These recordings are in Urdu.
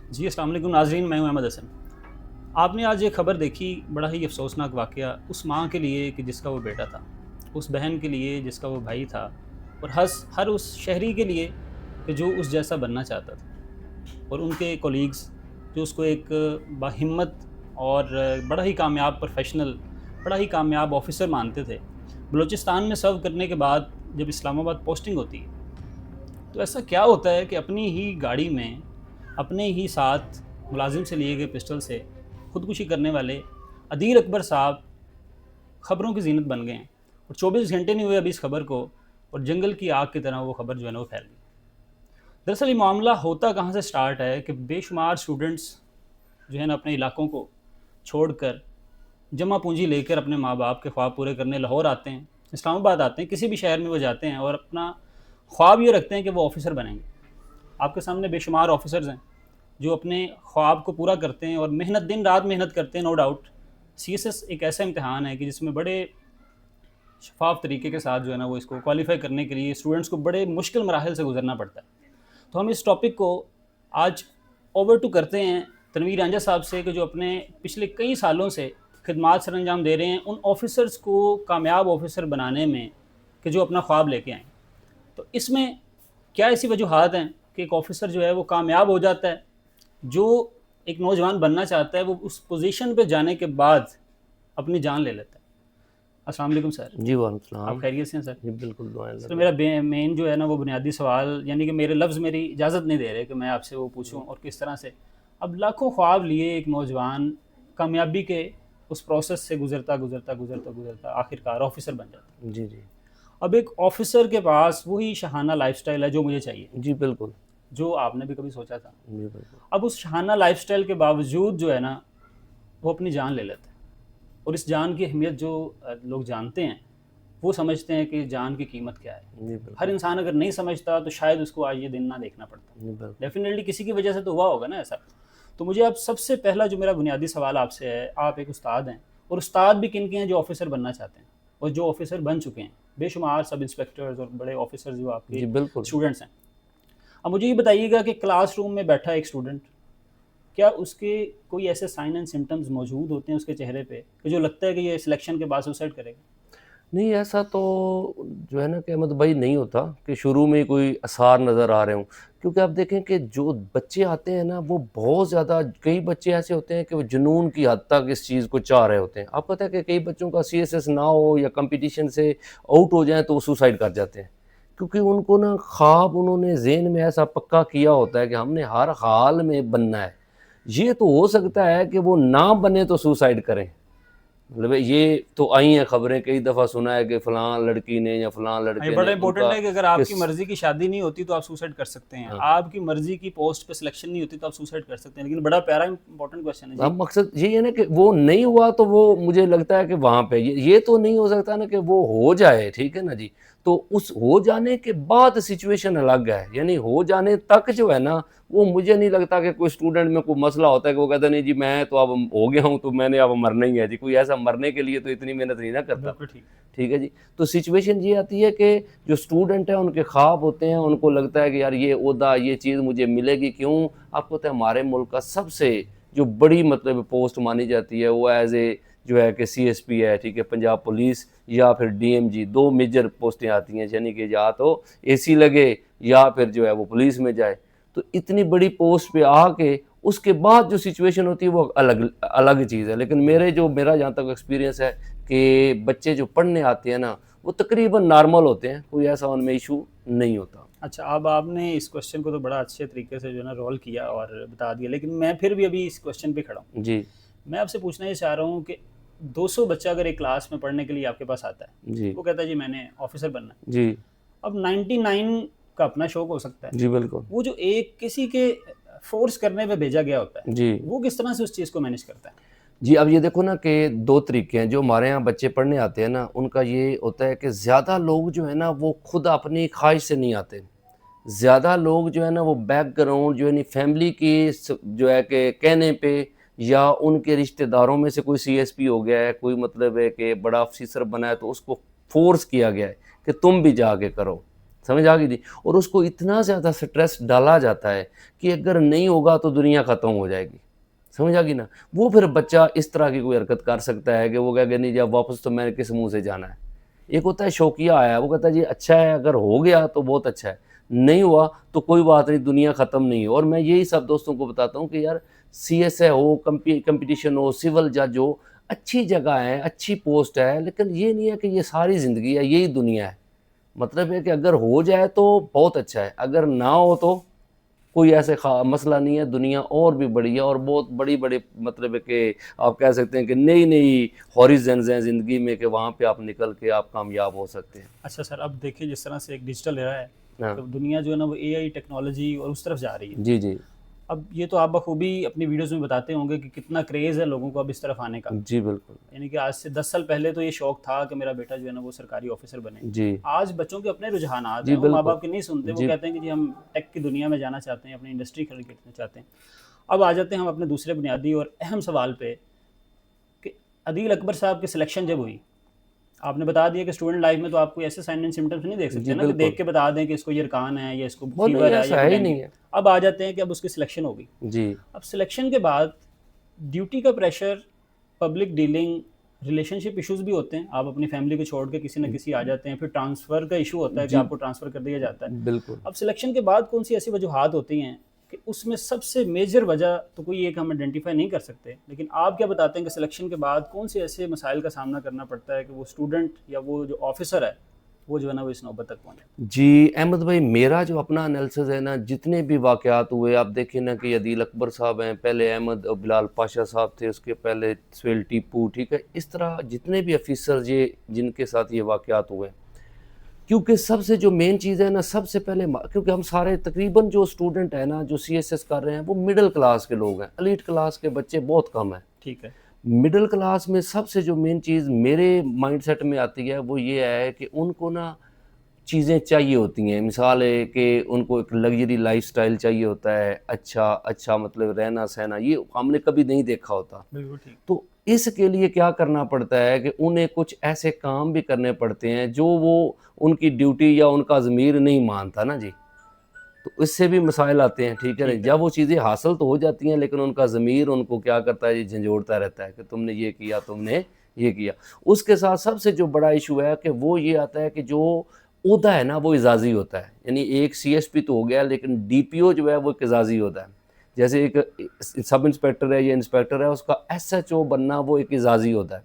جی السلام علیکم ناظرین، میں ہوں احمد حسن۔ آپ نے آج ایک خبر دیکھی، بڑا ہی افسوسناک واقعہ اس ماں کے لیے کہ جس کا وہ بیٹا تھا، اس بہن کے لیے جس کا وہ بھائی تھا، اور ہر اس شہری کے لیے کہ جو اس جیسا بننا چاہتا تھا، اور ان کے کولیگز جو اس کو ایک باہمت اور بڑا ہی کامیاب پروفیشنل، بڑا ہی کامیاب آفیسر مانتے تھے۔ بلوچستان میں سرو کرنے کے بعد جب اسلام آباد پوسٹنگ ہوتی ہے تو ایسا کیا ہوتا ہے کہ اپنی ہی گاڑی میں اپنے ہی ساتھ ملازم سے لیے گئے پسٹل سے خودکشی کرنے والے عدیل اکبر صاحب خبروں کی زینت بن گئے ہیں، اور 24 گھنٹے نہیں ہوئے ابھی اس خبر کو، اور جنگل کی آگ کی طرح وہ خبر جو ہے نا وہ پھیل گئی۔ دراصل یہ معاملہ ہوتا کہاں سے سٹارٹ ہے کہ بے شمار اسٹوڈنٹس جو ہے نا اپنے علاقوں کو چھوڑ کر جمع پونجی لے کر اپنے ماں باپ کے خواب پورے کرنے لاہور آتے ہیں، اسلام آباد آتے ہیں، کسی بھی شہر میں وہ جاتے ہیں اور اپنا خواب یہ رکھتے ہیں کہ وہ آفیسر بنیں گے۔ آپ کے سامنے بے شمار آفیسرز ہیں جو اپنے خواب کو پورا کرتے ہیں اور محنت، دن رات محنت کرتے ہیں۔ No doubt C S S ایک ایسا امتحان ہے کہ جس میں بڑے شفاف طریقے کے ساتھ جو ہے نا وہ اس کو کوالیفائی کرنے کے لیے اسٹوڈنٹس کو بڑے مشکل مراحل سے گزرنا پڑتا ہے۔ تو ہم اس ٹاپک کو آج اوور ٹو کرتے ہیں تنویر رانجھا صاحب سے، کہ جو اپنے پچھلے کئی سالوں سے خدمات سر انجام دے رہے ہیں ان آفیسرز کو کامیاب آفیسر بنانے میں کہ جو اپنا خواب لے کے آئیں۔ تو اس میں کیا ایسی وجوہات ہیں کہ ایک آفیسر جو ہے وہ کامیاب ہو جاتا ہے، جو ایک نوجوان بننا چاہتا ہے وہ اس پوزیشن پہ جانے کے بعد اپنی جان لے لیتا ہے؟ السلام علیکم سر۔ جی وعلیکم آپ السلام۔ خیریت سے ہیں سر؟ جی بالکل دعائیں سر میرا مین جو ہے نا وہ بنیادی سوال، یعنی کہ میرے لفظ میری اجازت نہیں دے رہے کہ میں آپ سے وہ پوچھوں اور کس طرح سے اب لاکھوں خواب لیے ایک نوجوان کامیابی کے اس پروسیس سے گزرتا گزرتا گزرتا گزرتا آخرکار آفیسر بن جاتا ہے۔ جی جی اب ایک آفیسر کے پاس وہی شاہانہ لائف سٹائل ہے جو مجھے چاہیے، جی بالکل جو آپ نے بھی کبھی سوچا تھا۔ جی بالکل اب اس شاہانہ لائف سٹائل کے باوجود جو ہے نا وہ اپنی جان لے لیتا ہے، اور اس جان کی اہمیت جو لوگ جانتے ہیں وہ سمجھتے ہیں کہ جان کی قیمت کیا ہے۔ جی بالکل ہر انسان اگر نہیں سمجھتا تو شاید اس کو آج یہ دن نہ دیکھنا پڑتا۔ جی بالکل ڈیفینیٹلی کسی کی وجہ سے تو ہوا ہوگا نا ایسا۔ تو مجھے اب سب سے پہلا جو میرا بنیادی سوال آپ سے ہے، آپ ایک استاد ہیں، اور استاد بھی کن کے ہیں جو آفیسر بننا چاہتے ہیں اور جو آفیسر بن چکے ہیں، بے شمار سب انسپیکٹرز اور بڑے آفیسر جو آپ کے جی بالکل اسٹوڈنٹس ہیں۔ اب مجھے یہ بتائیے گا کہ کلاس روم میں بیٹھا ایک اسٹوڈنٹ، کیا اس کے کوئی ایسے سائن اینڈ سمٹمز موجود ہوتے ہیں اس کے چہرے پہ کہ جو لگتا ہے کہ یہ سلیکشن کے بعد سوسائڈ کرے گا؟ نہیں، ایسا تو جو ہے نا کہ احمد بھائی نہیں ہوتا کہ شروع میں کوئی آثار نظر آ رہے ہوں، کیونکہ آپ دیکھیں کہ جو بچے آتے ہیں نا وہ بہت زیادہ، کئی بچے ایسے ہوتے ہیں کہ وہ جنون کی حد تک اس چیز کو چاہ رہے ہوتے ہیں۔ آپ پتہ ہے کہ کئی بچوں کا سی ایس ایس نہ ہو یا کمپٹیشن سے آؤٹ ہو جائیں تو وہ سوسائڈ کر جاتے ہیں، کیونکہ ان کو نا خواب انہوں نے ذہن میں ایسا پکا کیا ہوتا ہے کہ ہم نے ہر حال میں بننا ہے۔ یہ تو ہو سکتا ہے کہ وہ نہ بنے تو سوسائڈ کریں، مطلب یہ تو آئی ہیں خبریں، کئی دفعہ سنا ہے کہ فلاں لڑکی نے یا فلاں یہ لڑکے بڑا نے ان امپورٹنٹ کا ہے کہ اگر آپ کی مرضی کی شادی نہیں ہوتی تو آپ سوسائڈ کر سکتے ہیں، آپ کی مرضی کی پوسٹ پہ سلیکشن نہیں ہوتی تو آپ سوسائڈ کر سکتے ہیں، لیکن بڑا پیارا امپورٹنٹ کویشچن ہے جی۔ اب مقصد یہی ہے نا کہ وہ نہیں ہوا تو وہ مجھے لگتا ہے کہ وہاں پہ یہ تو نہیں ہو سکتا نا کہ وہ ہو جائے، ٹھیک ہے نا جی، تو اس ہو جانے کے بعد سچویشن الگ ہے، یعنی ہو جانے تک جو ہے نا وہ مجھے نہیں لگتا کہ کوئی اسٹوڈنٹ میں کوئی مسئلہ ہوتا ہے کہ وہ کہتا نہیں جی میں تو اب ہو گیا ہوں تو میں نے اب مرنا ہی ہے جی، کوئی ایسا مرنے کے لیے تو اتنی محنت نہیں نہ کرتا، بالکل ٹھیک۔ ٹھیک ہے جی۔ تو سچویشن یہ آتی ہے کہ جو اسٹوڈنٹ ہیں ان کے خواب ہوتے ہیں، ان کو لگتا ہے کہ یار یہ عہدہ، یہ چیز مجھے ملے گی، کیوں؟ آپ کو پتہ ہے ہمارے ملک کا سب سے جو بڑی مطلب پوسٹ مانی جاتی ہے وہ ایز اے جو ہے کہ سی ایس پی ہے، ٹھیک ہے، پنجاب پولیس یا پھر ڈی ایم جی، دو میجر پوسٹیں آتی ہیں، یعنی کہ یا تو اے سی لگے یا پھر جو ہے وہ پولیس میں جائے۔ تو اتنی بڑی پوسٹ پہ آ کے اس کے بعد جو سچویشن ہوتی ہے وہ الگ چیز ہے، لیکن میرا جہاں تک ایکسپیرینس ہے کہ بچے جو پڑھنے آتے ہیں نا وہ تقریباً نارمل ہوتے ہیں، کوئی ایسا ان میں ایشو نہیں ہوتا۔ اچھا، اب آپ نے اس کویشچن کو تو بڑا اچھے طریقے سے جو ہے نا رول کیا اور بتا دیا، لیکن میں پھر بھی ابھی اس کویشچن پہ کھڑا ہوں۔ جی میں آپ سے پوچھنا یہ چاہ رہا ہوں کہ 200 بچہ اگر ایک کلاس میں پڑھنے کے لیے آپ کے پاس آتا ہے، جی وہ کہتا ہے جی میں نے آفیسر بننا ہے، جی اب 99 کا اپنا شوق ہو سکتا ہے، جی بالکل وہ جو ایک کسی کے فورس کرنے پہ بھیجا گیا ہوتا ہے جی وہ کس طرح سے اس چیز کو مینیج کرتا ہے؟ جی۔ اب یہ دیکھو نا کہ دو طریقے ہیں، جو ہمارے ہاں بچے پڑھنے آتے ہیں نا ان کا یہ ہوتا ہے کہ زیادہ لوگ جو ہے نا وہ خود اپنی خواہش سے نہیں آتے، زیادہ لوگ جو ہے نا وہ بیک گراؤنڈ جو ہے فیملی کی جو ہے کہ کہنے پہ یا ان کے رشتہ داروں میں سے کوئی سی ایس پی ہو گیا ہے، کوئی مطلب ہے کہ بڑا افسر بنا ہے تو اس کو فورس کیا گیا ہے کہ تم بھی جا کے کرو، سمجھ آ گئی تھی. اور اس کو اتنا زیادہ سٹریس ڈالا جاتا ہے کہ اگر نہیں ہوگا تو دنیا ختم ہو جائے گی. سمجھ آ گئی نا. وہ پھر بچہ اس طرح کی کوئی حرکت کر سکتا ہے کہ وہ کہے کہ نہیں جب واپس تو میں نے کس منہ سے جانا ہے. ایک ہوتا ہے شوقیہ آیا, وہ کہتا ہے جی اچھا ہے, اگر ہو گیا تو بہت اچھا ہے, نہیں ہوا تو کوئی بات نہیں, دنیا ختم نہیں ہے. اور میں یہی سب دوستوں کو بتاتا ہوں کہ یار سی ایس اے ہو, کمپٹیشن ہو, سول جج ہو, اچھی جگہ ہے, اچھی پوسٹ ہے, لیکن یہ نہیں ہے کہ یہ ساری زندگی ہے, یہی دنیا ہے. مطلب ہے کہ اگر ہو جائے تو بہت اچھا ہے, اگر نہ ہو تو کوئی ایسے مسئلہ نہیں ہے. دنیا اور بھی بڑی ہے, اور بہت بڑی بڑی مطلب ہے کہ آپ کہہ سکتے ہیں کہ نئی نئی ہاریزنز ہیں زندگی میں, کہ وہاں پہ آپ نکل کے آپ کامیاب ہو سکتے ہیں. اچھا سر, اب دیکھیں جس طرح سے ایک ڈیجیٹل ایرا ہے, ہاں تو دنیا جو ہے نا وہ اے آئی ٹیکنالوجی اور اس طرف جا رہی ہے. جی جی اب یہ تو آپ بخوبی اپنی ویڈیوز میں بتاتے ہوں گے کہ کتنا کریز ہے لوگوں کو اب اس طرف آنے کا. جی بالکل. یعنی کہ آج سے 10 سال پہلے تو یہ شوق تھا کہ میرا بیٹا جو ہے نا وہ سرکاری آفیسر بنے. جی آج بچوں کے اپنے رجحانات جی ہیں, وہ ماں بالکل. باپ کے نہیں سنتے, وہ جی کہتے ہیں کہ جی ہم ٹیک کی دنیا میں جانا چاہتے ہیں, اپنی انڈسٹری کھڑی کرنا چاہتے ہیں. اب آ جاتے ہیں ہم اپنے دوسرے بنیادی اور اہم سوال پہ کہ عدیل اکبر صاحب کی سلیکشن جب ہوئی, آپ نے بتا دیا کہ اسٹوڈنٹ لائف میں تو آپ کوئی ایسے سائن اینڈ سمٹمس نہیں دیکھ سکتے جی نا کہ بالکل. دیکھ کے بتا دیں کہ اس کو یہ ارکان ہے یا اس کو وہ نہیں, فیور ہے یا ایسا ہے ہی ڈینگی. نہیں ہے. اب آ جاتے ہیں کہ اب اس کی سلیکشن ہوگی. جی اب سلیکشن کے بعد ڈیوٹی کا پریشر, پبلک ڈیلنگ, ریلیشن شپ ایشوز بھی ہوتے ہیں. آپ اپنی فیملی کو چھوڑ کے کسی نہ کسی آ جاتے ہیں, پھر ٹرانسفر کا ایشو ہوتا ہے کہ جی آپ کو ٹرانسفر کر دیا جاتا ہے. بالکل. اب سلیکشن کے بعد کون سی ایسی وجوہات ہوتی ہیں کہ اس میں سب سے میجر وجہ تو کوئی ایک ہم آئیڈینٹیفائی نہیں کر سکتے, لیکن آپ کیا بتاتے ہیں کہ سلیکشن کے بعد کون سے ایسے مسائل کا سامنا کرنا پڑتا ہے کہ وہ اسٹوڈنٹ یا وہ جو آفیسر ہے وہ جو ہے نا وہ اس نوبت تک پہنچے؟ جی احمد بھائی, میرا جو اپنا انالیسز ہے نا, جتنے بھی واقعات ہوئے آپ دیکھیں نا کہ عدیل اکبر صاحب ہیں, پہلے احمد بلال پاشا صاحب تھے, اس کے پہلے سہیل ٹیپو, ٹھیک ہے, اس طرح جتنے بھی افیسر یہ جن کے ساتھ یہ واقعات ہوئے, کیونکہ سب سے جو مین چیز ہے نا, سب سے پہلے کیونکہ ہم سارے تقریباً جو اسٹوڈنٹ ہیں نا جو سی ایس ایس کر رہے ہیں وہ مڈل کلاس کے لوگ ہیں, ایلیٹ کلاس کے بچے بہت کم ہیں. ٹھیک ہے. مڈل کلاس میں سب سے جو مین چیز میرے مائنڈ سیٹ میں آتی ہے وہ یہ ہے کہ ان کو نا چیزیں چاہیے ہوتی ہیں. مثال ہے کہ ان کو ایک لگژری لائف سٹائل چاہیے ہوتا ہے, اچھا مطلب رہنا سہنا, یہ ہم نے کبھی نہیں دیکھا ہوتا. بالکل ٹھیک. تو اس کے لیے کیا کرنا پڑتا ہے کہ انہیں کچھ ایسے کام بھی کرنے پڑتے ہیں جو وہ ان کی ڈیوٹی یا ان کا ضمیر نہیں مانتا نا جی, تو اس سے بھی مسائل آتے ہیں. ٹھیک ہے نا, جب وہ چیزیں حاصل تو ہو جاتی ہیں لیکن ان کا ضمیر ان کو کیا کرتا ہے جی, جھنجھوڑتا رہتا ہے کہ تم نے یہ کیا, تم نے یہ کیا. اس کے ساتھ سب سے جو بڑا ایشو ہے کہ وہ یہ آتا ہے کہ جو عہدہ ہے نا وہ اعزازی ہوتا ہے. یعنی ایک سی ایس پی تو ہو گیا لیکن ڈی پی او جو ہے وہ ایک اعزازی ہوتا ہے. جیسے ایک سب انسپیکٹر ہے یا انسپیکٹر ہے, اس کا ایس ایچ او بننا وہ ایک اعزازی ہوتا ہے.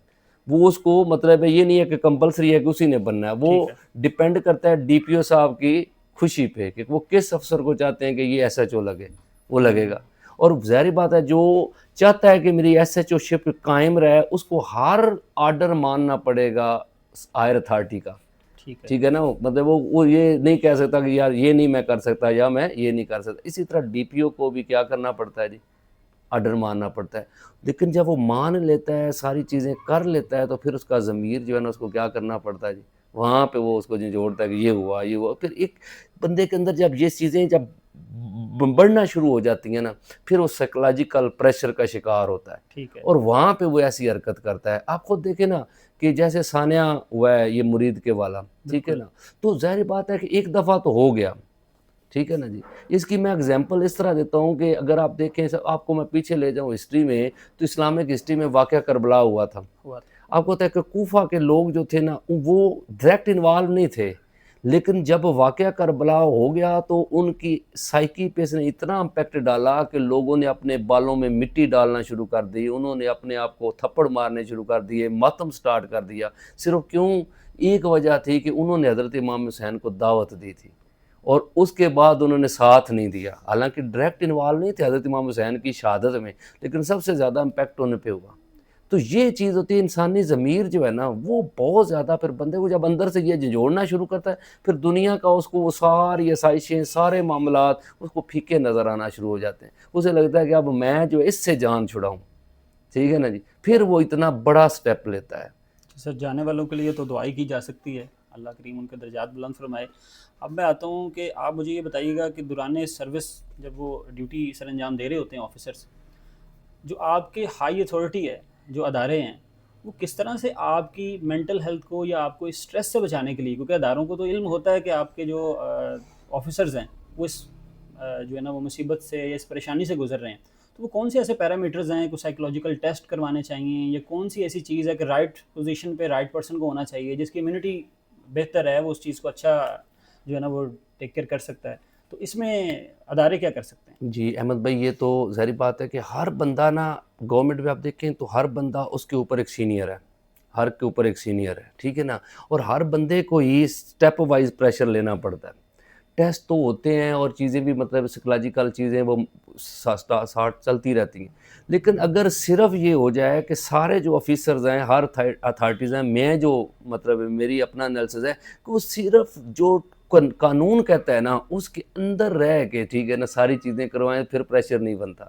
وہ اس کو مطلب ہے یہ نہیں ہے کہ کمپلسری ہے کہ اسی نے بننا ہے, وہ ڈیپینڈ کرتا ہے ڈی پی او صاحب کی خوشی پہ کہ وہ کس افسر کو چاہتے ہیں کہ یہ ایس ایچ او لگے, وہ لگے گا. اور ظاہری بات ہے جو چاہتا ہے کہ میری ایس ایچ او شپ قائم رہے, اس کو ہر آرڈر ماننا پڑے گا ہائر اتھارٹی کا. ٹھیک ہے نا, مطلب وہ یہ نہیں کہہ سکتا کہ یار یہ نہیں میں کر سکتا یا میں یہ نہیں کر سکتا. اسی طرح ڈی پی او کو بھی کیا کرنا پڑتا ہے جی, آرڈر ماننا پڑتا ہے. لیکن جب وہ مان لیتا ہے, ساری چیزیں کر لیتا ہے, تو پھر اس کا ضمیر جو ہے نا اس کو کیا کرنا پڑتا ہے جی, وہاں پہ وہ اس کو جوڑتا ہے کہ یہ ہوا یہ ہوا. پھر ایک بندے کے اندر جب یہ چیزیں جب بڑھنا شروع ہو جاتی ہیں نا, پھر وہ سائیکولوجیکل پریشر کا شکار ہوتا ہے, اور وہاں پہ وہ ایسی حرکت کرتا ہے. آپ خود دیکھیں نا کہ جیسے ثانیہ ہوا ہے یہ مرید کے والا, ٹھیک ہے نا, تو ظاہر بات ہے کہ ایک دفعہ تو ہو گیا, ٹھیک ہے نا جی. اس کی میں اگزامپل اس طرح دیتا ہوں کہ اگر آپ دیکھیں, آپ کو میں پیچھے لے جاؤں ہسٹری میں, تو اسلامک ہسٹری میں واقعہ کربلا ہوا تھا. آپ کو پتہ ہے کہ کوفہ کے لوگ جو تھے نا وہ ڈائریکٹ انوالو نہیں تھے, لیکن جب واقعہ کربلا ہو گیا تو ان کی سائیکی پہ اس نے اتنا امپیکٹ ڈالا کہ لوگوں نے اپنے بالوں میں مٹی ڈالنا شروع کر دی, انہوں نے اپنے آپ کو تھپڑ مارنے شروع کر دیے, ماتم سٹارٹ کر دیا. صرف کیوں؟ ایک وجہ تھی کہ انہوں نے حضرت امام حسین کو دعوت دی تھی, اور اس کے بعد انہوں نے ساتھ نہیں دیا. حالانکہ ڈائریکٹ انوالو نہیں تھے حضرت امام حسین کی شہادت میں, لیکن سب سے زیادہ امپیکٹ ان پہ ہوا. تو یہ چیز ہوتی ہے, انسانی ضمیر جو ہے نا وہ بہت زیادہ پھر بندے کو جب اندر سے یہ جھنجھوڑنا شروع کرتا ہے, پھر دنیا کا اس کو وہ ساری آسائشیں, سارے معاملات اس کو پھیکے نظر آنا شروع ہو جاتے ہیں. اسے لگتا ہے کہ اب میں جو اس سے جان چھڑاؤں, ٹھیک ہے نا جی, پھر وہ اتنا بڑا سٹیپ لیتا ہے. سر جانے والوں کے لیے تو دعائی کی جا سکتی ہے, اللہ کریم ان کے درجات بلند فرمائے. اب میں آتا ہوں کہ آپ مجھے یہ بتائیے گا کہ دوران سروس جب وہ ڈیوٹی سر انجام دے رہے ہوتے ہیں آفیسرس, جو آپ کے ہائی اتھارٹی ہے, جو ادارے ہیں, وہ کس طرح سے آپ کی مینٹل ہیلتھ کو یا آپ کو اسٹریس سے بچانے کے لیے، کیونکہ اداروں کو تو علم ہوتا ہے کہ آپ کے جو آفیسرز ہیں وہ اس جو ہے نا وہ مصیبت سے یا اس پریشانی سے گزر رہے ہیں، تو وہ کون سے ایسے پیرامیٹرز ہیں، کوئی سائیکولوجیکل ٹیسٹ کروانے چاہیے، یا کون سی ایسی چیز ہے کہ رائٹ پوزیشن پہ رائٹ پرسن کو ہونا چاہیے جس کی امیونٹی بہتر ہے، وہ اس چیز کو اچھا جو ہے نا وہ ٹیک کیئر کر سکتا ہے، تو اس میں ادارے کیا کر سکتے ہیں؟ جی احمد بھائی، یہ تو ظاہری بات ہے کہ ہر بندہ نا گورنمنٹ میں آپ دیکھیں تو ہر بندہ اس کے اوپر ایک سینئر ہے، ہر کے اوپر ایک سینئر ہے، ٹھیک ہے نا، اور ہر بندے کو ہی سٹیپ وائز پریشر لینا پڑتا ہے. ٹیسٹ تو ہوتے ہیں اور چیزیں بھی مطلب سائیکولوجیکل چیزیں وہ ساتھ چلتی رہتی ہیں، لیکن اگر صرف یہ ہو جائے کہ سارے جو آفیسرز ہیں، ہر اتھارٹیز ہیں، میں جو مطلب میری اپنا انالیسس ہے کہ وہ صرف جو قانون کہتا ہے نا اس کے اندر رہ کے ٹھیک ہے نا ساری چیزیں کروائیں، پھر پریشر نہیں بنتا.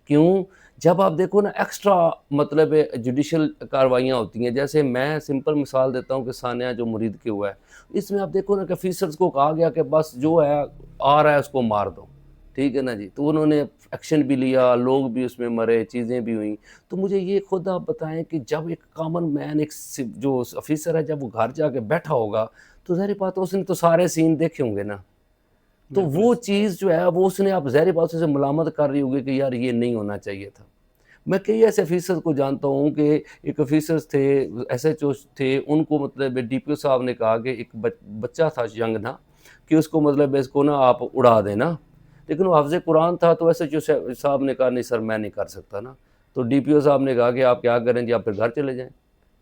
کیوں؟ جب آپ دیکھو نا ایکسٹرا مطلب جوڈیشل کاروائیاں ہوتی ہیں، جیسے میں سمپل مثال دیتا ہوں کہ ثانیہ جو مرید کے ہوا ہے، اس میں آپ دیکھو نا کہ آفیسرز کو کہا گیا کہ بس جو ہے آ رہا ہے اس کو مار دو، ٹھیک ہے نا جی، تو انہوں نے ایکشن بھی لیا، لوگ بھی اس میں مرے، چیزیں بھی ہوئیں. تو مجھے یہ خود آپ بتائیں کہ جب ایک کامن مین، ایک جو آفیسر ہے، جب وہ گھر جا کے بیٹھا ہوگا تو ظاہر بات ہے اس نے تو سارے سین دیکھے ہوں گے نا، تو وہ چیز جو ہے وہ اس نے آپ ظاہر بات سے ملامت کر رہی ہوگی کہ یار یہ نہیں ہونا چاہیے تھا. میں کئی ایسے آفیسر کو جانتا ہوں کہ ایک آفیسرز تھے، ایس ایچ او تھے، ان کو مطلب ڈی پی او صاحب نے کہا کہ ایک بچہ تھا ینگ نا کہ اس کو مطلب اس کو نا آپ اڑا دیں نا، لیکن وہ حافظ قرآن تھا، تو ایس ایچ او صاحب نے کہا نہیں سر میں نہیں کر سکتا نا. تو ڈی پی او صاحب نے کہا کہ آپ کیا کریں جی، آپ پھر گھر چلے جائیں،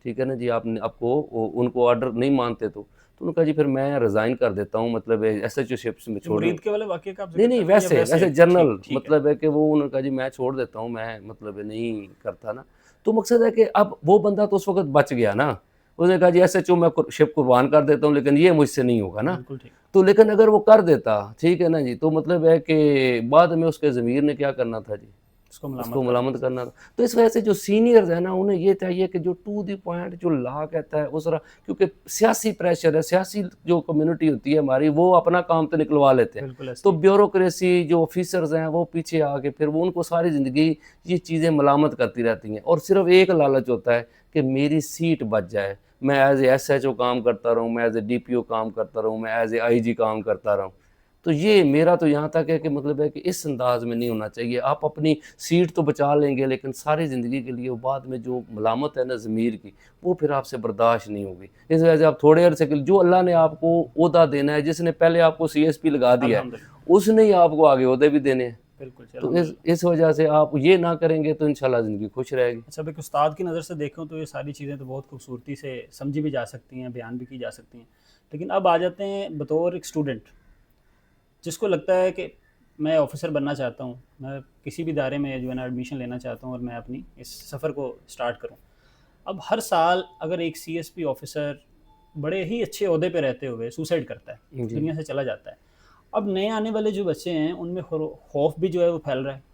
ٹھیک ہے نا جی، آپ کو ان کو آرڈر نہیں مانتے تو انہوں نے کہا جی پھر میں ریزائن کر دیتا ہوں، مطلب ایس ایچ او شپ میں چھوڑ. مرید کے والے واقعے کا آپ ذکر نہیں کر رہے ہیں یا ویسے جنرل ٹھیک ہے؟ مطلب ہے کہ وہ انہوں نے کہا جی میں چھوڑ دیتا ہوں، میں مطلب نہیں کرتا نا. تو مقصد ہے کہ اب وہ بندہ تو اس وقت بچ گیا نا، اس نے کہا جی ایسے میں شپ قربان کر دیتا ہوں لیکن یہ مجھ سے نہیں ہوگا نا. بالکل ٹھیک. تو لیکن اگر وہ کر دیتا ٹھیک ہے نا جی، تو مطلب ہے کہ بعد میں اس کے ضمیر نے کیا کرنا تھا جی، اس کو ملامت کرنا تھا. تو اس وجہ سے جو سینئرز ہیں نا انہیں یہ چاہیے کہ جو ٹو دی پوائنٹ جو لا کہتا ہے اس طرح، کیونکہ سیاسی پریشر ہے، سیاسی جو کمیونٹی ہوتی ہے ہماری وہ اپنا کام تو نکلوا لیتے ہیں، تو بیوروکریسی جو آفیسرز ہیں وہ پیچھے آ کے پھر وہ ان کو ساری زندگی یہ چیزیں ملامت کرتی رہتی ہیں، اور صرف ایک لالچ ہوتا ہے کہ میری سیٹ بچ جائے، میں as A S H O کام کرتا رہوں، میں ایز اے ڈی پی او کام کرتا رہوں، میں ایز اے آئی جی کام کرتا رہوں. تو یہ میرا تو یہاں تک ہے کہ مطلب ہے کہ اس انداز میں نہیں ہونا چاہیے. آپ اپنی سیٹ تو بچا لیں گے لیکن ساری زندگی کے لیے وہ بعد میں جو ملامت ہے نا ضمیر کی، وہ پھر آپ سے برداشت نہیں ہوگی. اس وجہ سے آپ تھوڑے عرصے کے لیے جو اللہ نے آپ کو عہدہ دینا ہے، جس نے پہلے آپ کو سی ایس پی لگا دیا ہے اس نے ہی آپ کو آگے عہدے بھی دینے ہیں. تو اس وجہ سے آپ یہ نہ کریں گے تو انشاءاللہ زندگی خوش رہے گی. اچھا، ایک استاد کی نظر سے دیکھوں تو یہ ساری چیزیں تو بہت خوبصورتی سے سمجھی بھی جا سکتی ہیں، بیان بھی کی جا سکتی ہیں، لیکن اب آ جاتے ہیں بطور ایک اسٹوڈنٹ جس کو لگتا ہے کہ میں آفیسر بننا چاہتا ہوں، میں کسی بھی ادارے میں جو ہے نا ایڈمیشن لینا چاہتا ہوں اور میں اپنی اس سفر کو سٹارٹ کروں. اب ہر سال اگر ایک سی ایس پی آفیسر بڑے ہی اچھے عہدے پہ رہتے ہوئے سوسائڈ کرتا ہے، دنیا سے چلا جاتا ہے، اب نئے آنے والے جو بچے ہیں ان میں خوف بھی جو ہے وہ پھیل رہا ہے.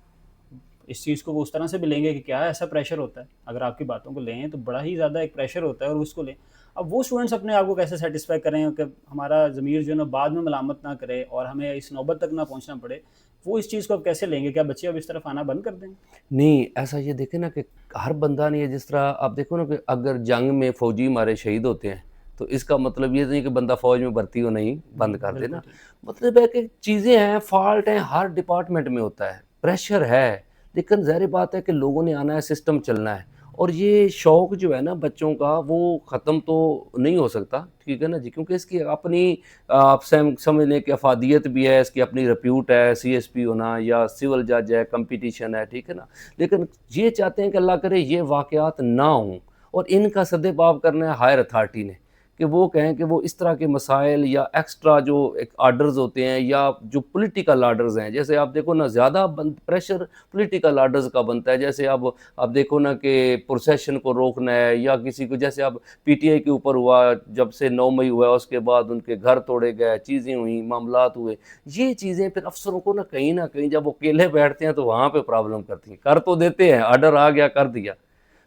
اس چیز کو وہ اس طرح سے بھی لیں گے کہ کیا ایسا پریشر ہوتا ہے، اگر آپ کی باتوں کو لیں تو بڑا ہی زیادہ ایک پریشر ہوتا ہے اور اس کو لیں. اب وہ اسٹوڈنٹس اپنے آپ کو کیسے سیٹسفائی کریں کہ ہمارا ضمیر جو ہے نا بعد میں ملامت نہ کرے اور ہمیں اس نوبت تک نہ پہنچنا پڑے، وہ اس چیز کو اب کیسے لیں گے؟ کیا بچے اب اس طرف آنا بند کر دیں؟ نہیں، ایسا یہ دیکھیں نا کہ ہر بندہ نہیں ہے، جس طرح آپ دیکھو نا کہ اگر جنگ میں فوجی ہمارے شہید ہوتے ہیں تو اس کا مطلب یہ نہیں کہ بندہ فوج میں بھرتی ہو نہیں بند کر دے نا. مطلب ہے کہ چیزیں ہیں، فالٹ ہیں، ہر ڈپارٹمنٹ میں ہوتا ہے، پریشر ہے، لیکن ظاہر بات ہے کہ لوگوں نے آنا ہے، سسٹم چلنا ہے. اور یہ شوق جو ہے نا بچوں کا وہ ختم تو نہیں ہو سکتا، ٹھیک ہے نا جی، کیونکہ اس کی اپنی آپ سمجھ لیں کہ افادیت بھی ہے، اس کی اپنی ریپیوٹ ہے، سی ایس پی ہونا یا سول جج ہے، کمپٹیشن ہے، ٹھیک ہے نا. لیکن یہ چاہتے ہیں کہ اللہ کرے یہ واقعات نہ ہوں، اور ان کا سدباب کرنا ہے ہائر اتھارٹی نے، کہ وہ کہیں کہ وہ اس طرح کے مسائل یا ایکسٹرا جو ایک آرڈرز ہوتے ہیں یا جو پولیٹیکل آرڈرز ہیں، جیسے آپ دیکھو نا زیادہ پریشر پولیٹیکل آرڈرز کا بنتا ہے. جیسے اب آپ دیکھو نا کہ پروسیشن کو روکنا ہے یا کسی کو، جیسے اب پی ٹی آئی کے اوپر ہوا، جب سے 9 مئی ہوا اس کے بعد ان کے گھر توڑے گئے، چیزیں ہوئیں، معاملات ہوئے، یہ چیزیں پھر افسروں کو نہ کہیں جب وہ اکیلے بیٹھتے ہیں تو وہاں پہ پرابلم کرتی ہیں. کر تو دیتے ہیں، آرڈر آ گیا کر دیا،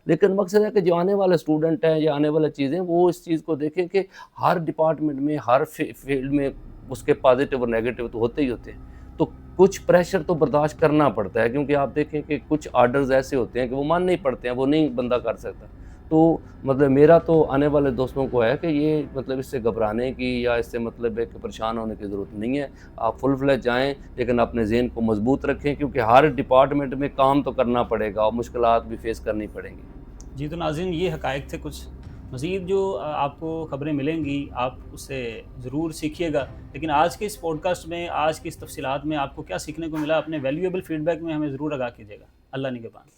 لیکن مقصد ہے کہ جو آنے والے اسٹوڈنٹ ہیں یا آنے والی چیزیں وہ اس چیز کو دیکھیں کہ ہر ڈپارٹمنٹ میں ہر فیلڈ میں اس کے پازیٹیو اور نیگیٹو تو ہوتے ہی ہوتے ہیں. تو کچھ پریشر تو برداشت کرنا پڑتا ہے، کیونکہ آپ دیکھیں کہ کچھ آرڈرز ایسے ہوتے ہیں کہ وہ مان نہیں پڑتے ہیں، وہ نہیں بندہ کر سکتا. تو مطلب میرا تو آنے والے دوستوں کو ہے کہ یہ مطلب اس سے گھبرانے کی یا اس سے مطلب ہے کہ پریشان ہونے کی ضرورت نہیں ہے. آپ فل فلیج جائیں لیکن اپنے ذہن کو مضبوط رکھیں کیونکہ ہر ڈپارٹمنٹ میں کام تو کرنا پڑے گا اور مشکلات بھی فیس کرنی پڑیں گی. جی تو ناظرین یہ حقائق تھے کچھ. مزید جو آپ کو خبریں ملیں گی آپ اس سے ضرور سیکھیے گا، لیکن آج کے اس پوڈ کاسٹ میں، آج کی اس تفصیلات میں آپ کو کیا سیکھنے کو ملا، اپنے ویلیویبل فیڈ بیک میں ہمیں ضرور آگاہ کیجیے گا. اللہ نگہبان.